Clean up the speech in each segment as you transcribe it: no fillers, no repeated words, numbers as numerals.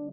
Hey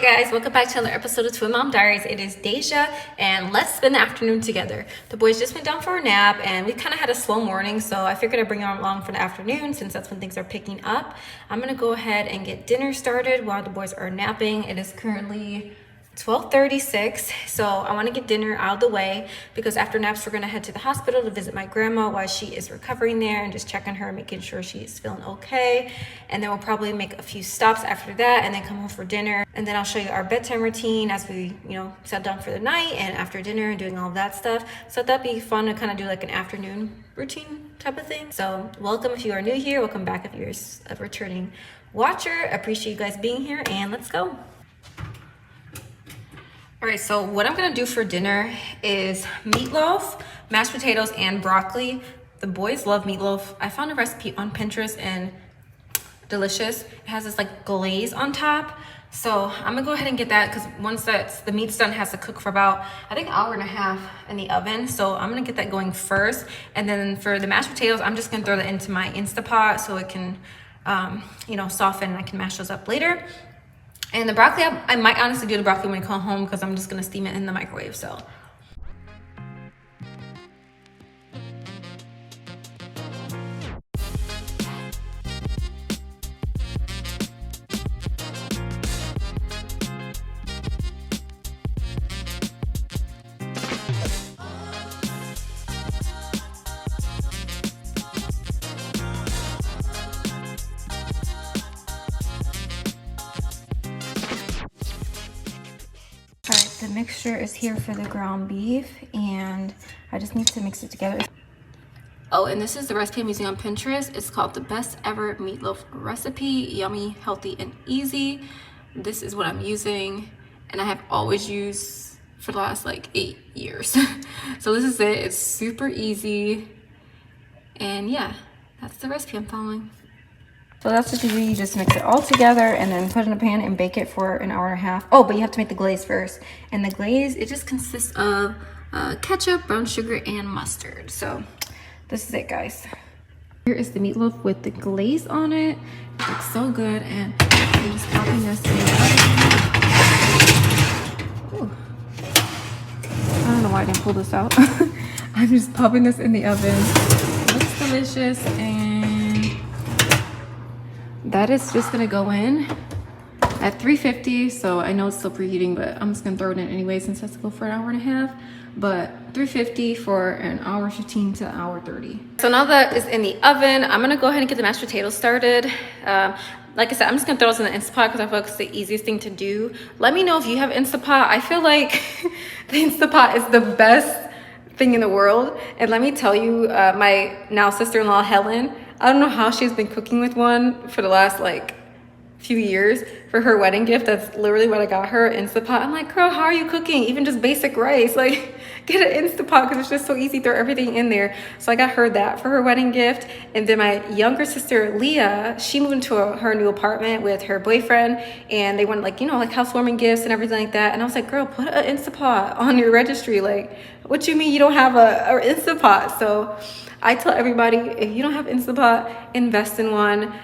guys, welcome back to another episode of Twin Mom Diaries. It is Deja, and let's spend the afternoon together. The boys just went down for a nap, and we kind of had a slow morning, so I figured I'd bring them along for the afternoon since that's when things are picking up. I'm gonna go ahead and get dinner started while the boys are napping. It is currently 12:36, so I want to get dinner out of the way because after naps we're going to head to the hospital to visit my grandma while she is recovering there and just checking her, making sure she's feeling okay. And then we'll probably make a few stops after that and then come home for dinner. And then I'll show you our bedtime routine as we, settle down for the night and after dinner and doing all of that stuff. So that'd be fun to kind of do like an afternoon routine type of thing. So welcome if you are new here, welcome back if you're a returning watcher. Appreciate you guys being here, and let's go. All right, so what I'm gonna do for dinner is meatloaf, mashed potatoes, and broccoli. The boys love meatloaf. I found a recipe on Pinterest and delicious. It has this like glaze on top. So I'm gonna go ahead and get that because once the meat's done, it has to cook for about, I think, an hour and a half in the oven. So I'm gonna get that going first. And then for the mashed potatoes, I'm just gonna throw that into my Instapot so it can, soften and I can mash those up later. And the broccoli, I might honestly do the broccoli when I come home because I'm just gonna steam it in the microwave, so. All right, the mixture is here for the ground beef, and I just need to mix it together. Oh, and this is the recipe I'm using on Pinterest. It's called the best ever meatloaf recipe, yummy, healthy, and easy. This is what I'm using, and I have always used for the last like 8 years. So this is it. It's super easy, and yeah, that's the recipe I'm following. So that's what you do. You just mix it all together and then put it in a pan and bake it for an hour and a half. Oh, but you have to make the glaze first. And the glaze, it just consists of ketchup, brown sugar, and mustard. So this is it, guys. Here is the meatloaf with the glaze on it. It looks so good, and I'm just popping this in. Ooh. I don't know why I didn't pull this out. I'm just popping this in the oven. It looks delicious, and that is just gonna go in at 350. So I know it's still preheating, but I'm just gonna throw it in anyway since it has to go for an hour and a half. But 350 for an hour 15 to an hour 30. So now that is in the oven, I'm gonna go ahead and get the mashed potatoes started. Like I said, I'm just gonna throw this in the Instapot because I feel like it's the easiest thing to do. Let me know if you have Instapot. I feel like the Instapot is the best thing in the world. And let me tell you, my now sister-in-law, Helen, I don't know how she's been cooking with one for the last like few years for her wedding gift. That's literally what I got her, Instapot. I'm like, girl, how are you cooking? Even just basic rice, like get an Instapot because it's just so easy, throw everything in there. So I got her that for her wedding gift. And then my younger sister, Leah, she moved into her new apartment with her boyfriend, and they wanted like housewarming gifts and everything like that. And I was like, girl, put an Instapot on your registry. Like, what you mean you don't have a Instapot? So I tell everybody, if you don't have Instapot, invest in one.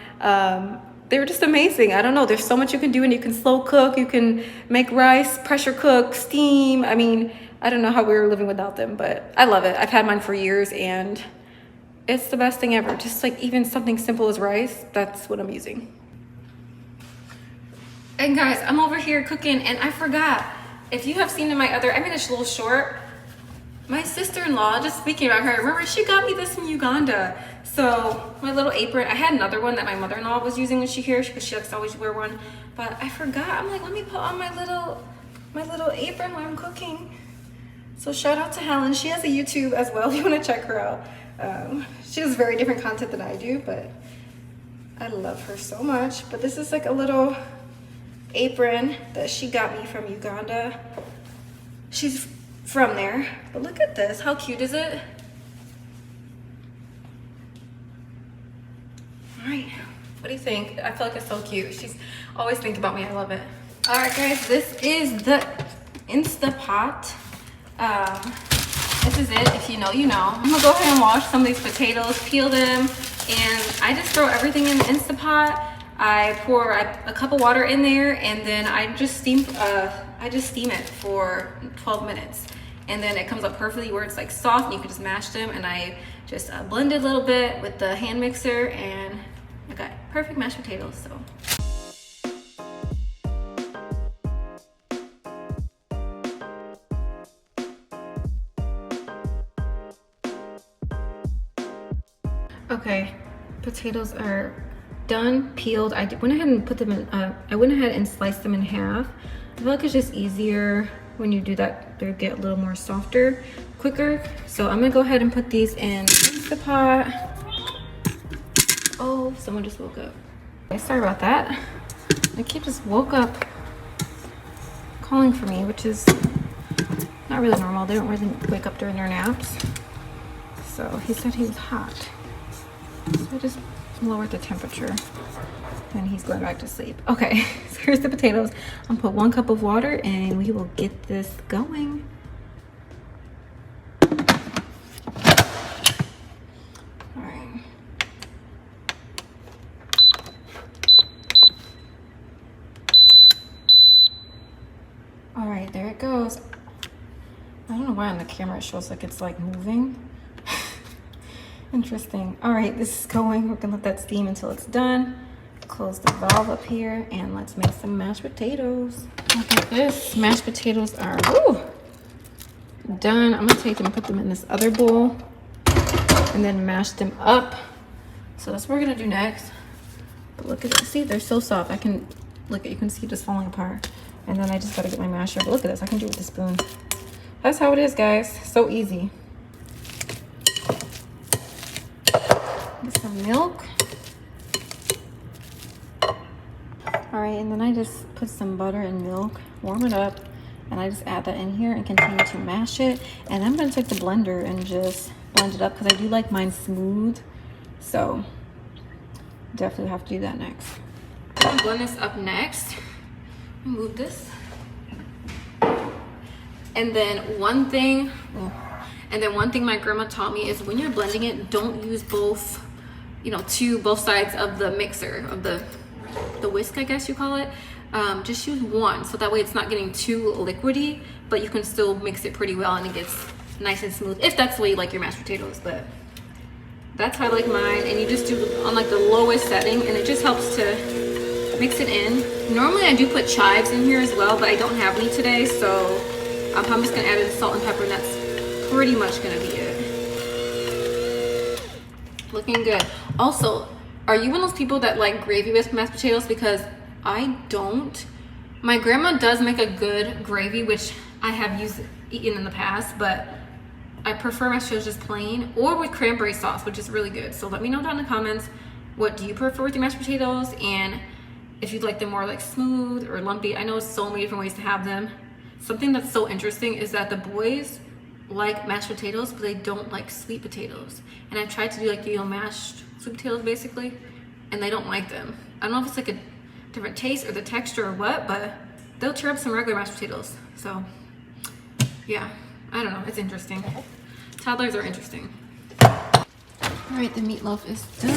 They were just amazing. I don't know, there's so much you can do, and you can slow cook, you can make rice, pressure cook, steam. I mean, I don't know how we were living without them, but I love it. I've had mine for years, and it's the best thing ever. Just like even something simple as rice, that's what I'm using. And guys, I'm over here cooking, and I forgot. If you have seen in I made this little short. My sister-in-law, just speaking about her, remember she got me this in Uganda. So my little apron, I had another one that my mother-in-law was using when she here because she likes to always wear one, but I forgot. I'm like, let me put on my little apron while I'm cooking. So shout out to Helen. She has a YouTube as well if you want to check her out. She does very different content than I do, but I love her so much. But this is like a little apron that she got me from Uganda. She's from there, but look at this. How cute is it? All right, what do you think? I feel like it's so cute. She's always thinking about me. I love it. All right, guys, this is the Instapot. This is it. If you know, you know. I'm gonna go ahead and wash some of these potatoes, peel them, and I just throw everything in the Instapot. I pour a cup of water in there, and then I just steam it for 12 minutes. And then it comes up perfectly where it's like soft, and you can just mash them. And I just blend it a little bit with the hand mixer, and I got perfect mashed potatoes. So. Okay, potatoes are done, peeled. I went ahead and put them in, I went ahead and sliced them in half. I feel like it's just easier when you do that. They get a little more softer, quicker. So I'm gonna go ahead and put these in the pot. Oh, someone just woke up. Okay, sorry about that. The kid just woke up calling for me, which is not really normal. They don't really wake up during their naps. So he said he was hot. So I just lowered the temperature and he's going back to sleep. Okay, so here's the potatoes. I'll put 1 cup of water and we will get this going. All right. All right, there it goes. I don't know why on the camera it shows like it's like moving. Interesting. All right, this is going. We're gonna let that steam until it's done. Close the valve up here and let's make some mashed potatoes. Look at this. Mashed potatoes are done. I'm gonna take them and put them in this other bowl and then mash them up. So that's what we're gonna do next. But look at this. See, they're so soft. I can look at, you can see just falling apart. And then I just gotta get my masher. But look at this. I can do it with a spoon. That's how it is, guys. So easy. Get some milk. All right, and then I just put some butter and milk, warm it up, and I just add that in here and continue to mash it. And I'm gonna take the blender and just blend it up because I do like mine smooth. So definitely have to do that next. I'm gonna blend this up next. Move this. And then one thing my grandma taught me is when you're blending it, don't use both, both sides of the mixer, of the whisk, I guess you call it. Just use one, so that way it's not getting too liquidy, but you can still mix it pretty well and it gets nice and smooth, if that's the way you like your mashed potatoes. But that's how I like mine, and you just do on like the lowest setting, and it just helps to mix it in. Normally I do put chives in here as well, but I don't have any today, so I'm just gonna add in salt and pepper, and that's pretty much gonna be it. Looking good. Also, are you one of those people that like gravy with mashed potatoes? Because I don't. My grandma does make a good gravy, which I have eaten in the past, but I prefer mashed potatoes just plain or with cranberry sauce, which is really good. So let me know down in the comments, what do you prefer with your mashed potatoes, and if you'd like them more like smooth or lumpy. I know so many different ways to have them. Something that's so interesting is that the boys like mashed potatoes, but they don't like sweet potatoes. And I've tried to do like, mashed sweet potatoes basically, and they don't like them. I don't know if it's like a different taste or the texture or what, but they'll tear up some regular mashed potatoes. So yeah, I don't know, it's interesting. Toddlers are interesting. All right, the meatloaf is done.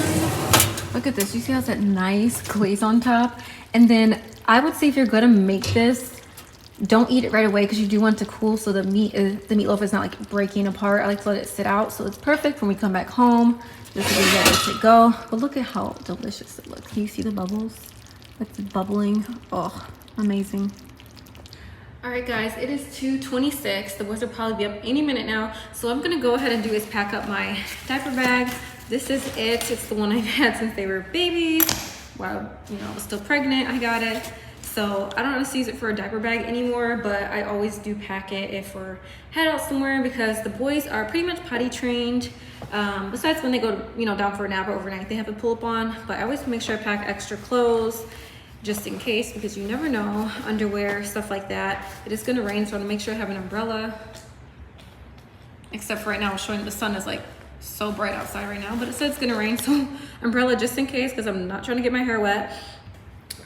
Look at this, you see how it's that nice glaze on top? And then I would say if you're gonna make this, don't eat it right away because you do want it to cool, so the meatloaf is not like breaking apart. I like to let it sit out so it's perfect when we come back home. This is ready to go. But look at how delicious it looks. Can you see the bubbles? It's bubbling. Oh, amazing. All right, guys, it is 2:26. The boys will probably be up any minute now. So I'm gonna go ahead and do is pack up my diaper bag. This is it. It's the one I've had since they were babies. While I was still pregnant, I got it. So I don't honestly use it for a diaper bag anymore, but I always do pack it if we're headed out somewhere because the boys are pretty much potty trained. Besides when they go down for a nap or overnight, they have a pull-up on, but I always make sure I pack extra clothes just in case, because you never know, underwear, stuff like that. It is gonna rain, so I wanna make sure I have an umbrella. Except for right now, it's showing the sun is like so bright outside right now, but it says it's gonna rain, so umbrella just in case, because I'm not trying to get my hair wet.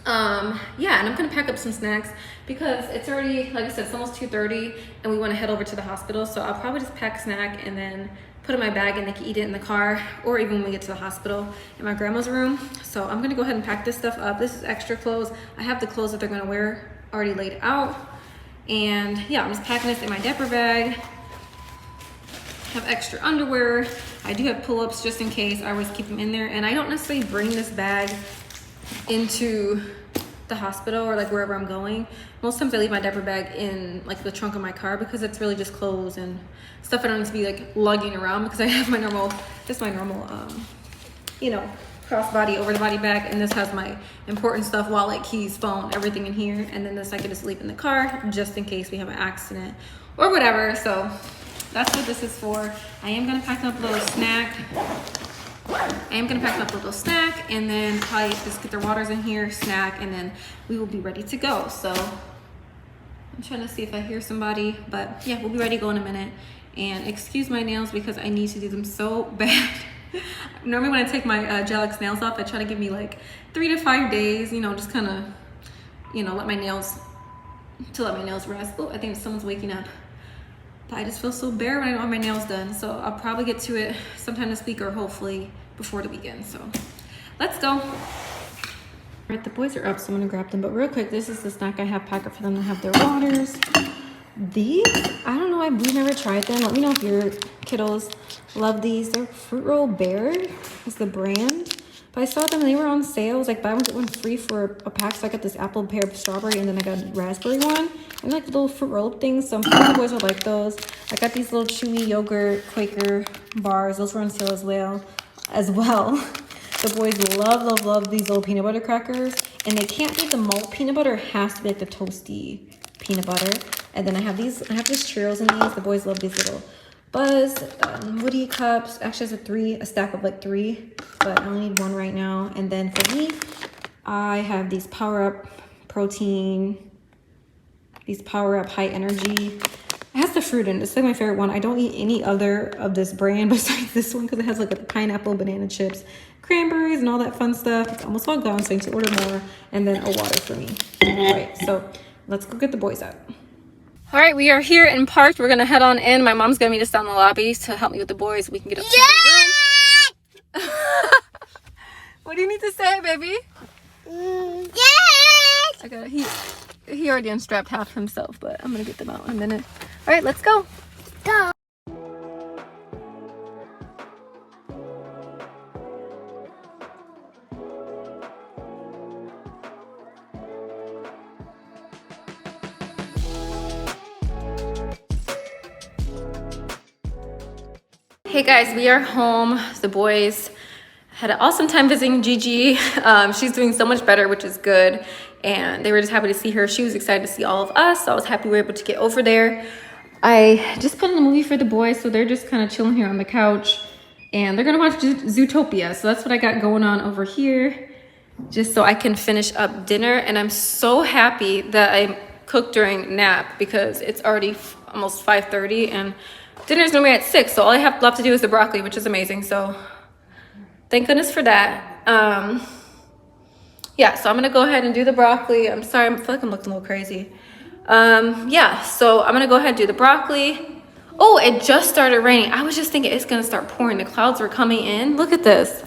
Yeah, and I'm gonna pack up some snacks because it's already, like I said, it's almost 2:30 and we want to head over to the hospital. So I'll probably just pack a snack and then put it in my bag and they can eat it in the car, or even when we get to the hospital in my grandma's room. So I'm gonna go ahead and pack this stuff up. This is extra clothes. I have the clothes that they're gonna wear already laid out. And yeah, I'm just packing this in my diaper bag. Have extra underwear. I do have pull-ups just in case. I always keep them in there. And I don't necessarily bring this bag into the hospital or like wherever I'm going. Most times I leave my diaper bag in like the trunk of my car because it's really just clothes and stuff I don't need to be like lugging around, because I have my normal, you know, crossbody over the body bag, and this has my important stuff, wallet, keys, phone, everything in here. And then this I can just leave in the car just in case we have an accident or whatever. So that's what this is for. I am gonna pack up a little snack. And then probably just get their waters in here, snack, and then we will be ready to go. So I'm trying to see if I hear somebody, but yeah, we'll be ready to go in a minute. And excuse my nails because I need to do them so bad. Normally when I take my Gel-X nails off, I try to give me like 3 to 5 days, you know, just kind of, you know, let my nails rest. Oh, I think someone's waking up. But I just feel so bare when I don't have my nails done. So I'll probably get to it sometime this week or hopefully before the weekend. So let's go. All right, the boys are up, so I'm gonna grab them. But real quick, this is the snack I have packed up for them to have their waters. These, I don't know, we've never tried them. Let me know if your kiddos love these. They're Fruit Roll Bear is the brand. But I saw them, they were on sale. It was like buy one, get one free for a pack. So I got this apple, pear, strawberry, and then I got a raspberry one. And like the little fruit roll things. So I'm sure the boys will like those. I got these little chewy yogurt Quaker bars. Those were on sale as well. The boys love these little peanut butter crackers. And they can't be the malt peanut butter. It has to be like the toasty peanut butter. And then I have these churros in these. The boys love these little Buzz Woody cups. Actually, it's a stack of like 3, but I only need 1 right now. And then for me, I have these Power Up protein, these Power Up high energy. It has the fruit in it. It's like my favorite one. I don't eat any other of this brand besides this one because it has like a pineapple, banana chips, cranberries, and all that fun stuff. It's almost all gone, so I need to order more. And then a water for me. All right, so let's go get the boys out. All right, we are here in park. We're gonna head on in. My mom's gonna meet us down in the lobby to help me with the boys. We can get up to the room. What do you need to say, baby? Yes. Okay, he already unstrapped half himself, but I'm gonna get them out in a minute. All right, let's go. Go. Hey guys, we are home. The boys had an awesome time visiting Gigi. She's doing so much better, which is good. And they were just happy to see her. She was excited to see all of us. So I was happy we were able to get over there. I just put on a movie for the boys, so they're just kind of chilling here on the couch. And they're gonna watch Zootopia. So that's what I got going on over here, just so I can finish up dinner. And I'm so happy that I cooked during nap because it's already almost 5:30 and dinner's normally at 6, so all I have left to do is the broccoli, which is amazing. So thank goodness for that. Yeah, so I'm gonna go ahead and do the broccoli. I'm sorry, I feel like I'm looking a little crazy. Yeah, so I'm gonna go ahead and do the broccoli. Oh, it just started raining. I was just thinking it's gonna start pouring. The clouds were coming in. Look at this.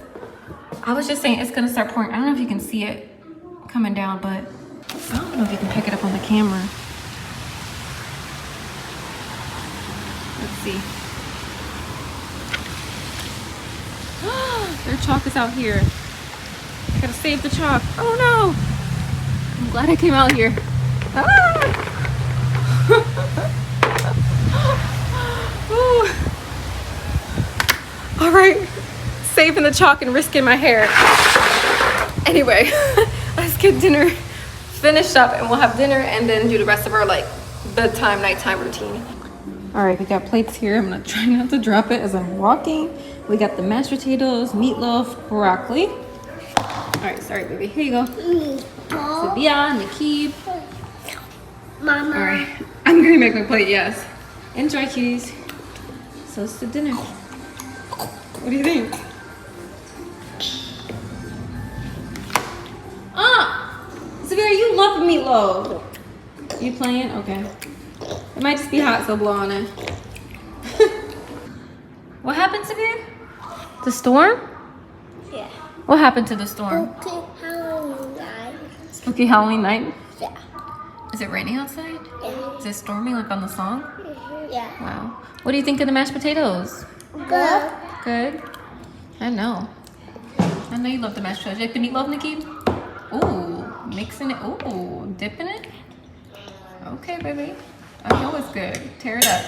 I was just saying it's gonna start pouring. I don't know if you can see it coming down, but I don't know if you can pick it up on the camera. Let's see. Their chalk is out here. I gotta save the chalk. Oh no! I'm glad I came out here. Ah! All right, saving the chalk and risking my hair. Anyway, let's get dinner finished up and we'll have dinner and then do the rest of our like bedtime, nighttime routine. All right, we got plates here. I'm gonna try not to drop it as I'm walking. We got the mashed potatoes, meatloaf, broccoli. All right, sorry, baby. Here you go. Sabia, Nikib. Mama. All right, I'm gonna make my plate, yes. Enjoy, cuties. So it's the dinner. What do you think? meatloaf? You playing? Okay. It might just be hot, so blow on it. What happened to me? The storm? Yeah. What happened to the storm? Spooky Halloween night. Spooky Halloween night? Yeah. Is it raining outside? Yeah. Is it stormy like on the song? Yeah. Wow. What do you think of the mashed potatoes? Good. Good? I know. I know you love the mashed potatoes. You like the meatloaf, Nikki? Ooh, mixing it. Ooh, dipping it? Okay, baby. I know it's good. Tear it up.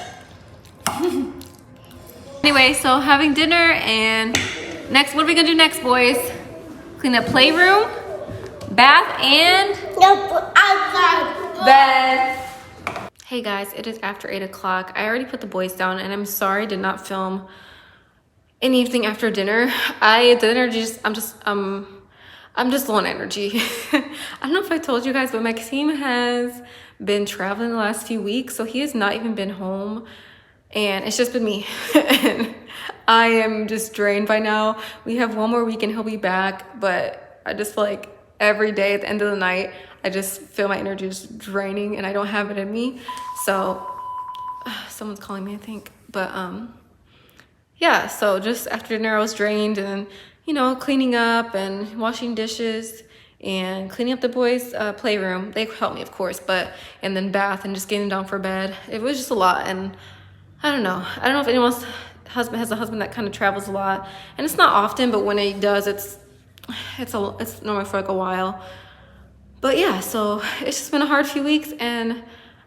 Anyway, so having dinner and next, what are we gonna do next, boys? Clean up playroom, bath, and No, outside. bed. Hey guys, it is after 8 o'clock. I already put the boys down and I'm sorry I did not film anything after dinner. I'm just low on energy. I don't know if I told you guys, but Maxime has been traveling the last few weeks, so he has not even been home. And it's just been me. And I am just drained by now. We have one more week and he'll be back, but I just feel like every day at the end of the night, I just feel my energy just draining and I don't have it in me. So someone's calling me, I think. But yeah, so just after dinner I was drained and, you know, cleaning up and washing dishes and cleaning up the boys' playroom. They helped me, of course, and then bath and just getting them down for bed. It was just a lot, and I don't know if anyone's husband has a husband that kind of travels a lot, and it's not often, but when he does, it's normally for like a while. But yeah, so it's just been a hard few weeks, and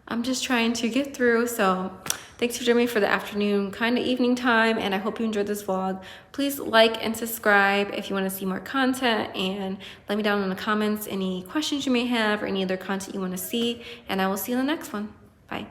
I'm just trying to get through. So thanks for joining me for the afternoon, kind of evening time, and I hope you enjoyed this vlog. Please like and subscribe if you want to see more content, and let me down in the comments any questions you may have or any other content you want to see, and I will see you in the next one. Bye.